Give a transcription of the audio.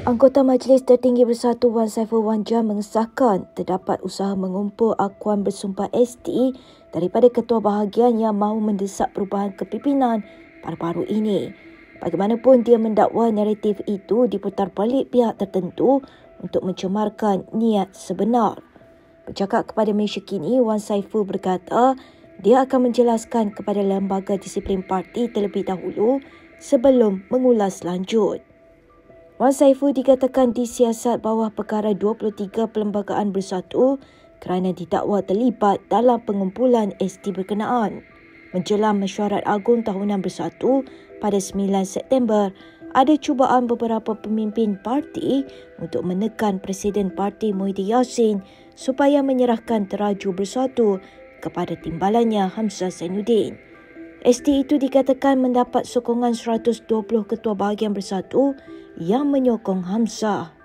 Anggota Majlis Tertinggi Bersatu Wan Saiful Wanja mengesahkan terdapat usaha mengumpul akuan bersumpah ST daripada ketua bahagian yang mahu mendesak perubahan kepimpinan baru-baru ini. Bagaimanapun, dia mendakwa naratif itu diputar balik pihak tertentu untuk mencemarkan niat sebenar. Bercakap kepada Malaysia Kini, Wan Saiful berkata dia akan menjelaskan kepada lembaga disiplin parti terlebih dahulu sebelum mengulas lanjut. Wan Saiful dikatakan disiasat bawah perkara 23 Perlembagaan Bersatu kerana didakwa terlibat dalam pengumpulan ST berkenaan. Menjelang mesyuarat agung tahunan Bersatu pada 9 September, ada cubaan beberapa pemimpin parti untuk menekan Presiden Parti Muhyiddin Yassin supaya menyerahkan teraju Bersatu kepada timbalannya Hamzah Zainuddin. ST itu dikatakan mendapat sokongan 120 ketua bahagian Bersatu yang menyokong Hamzah.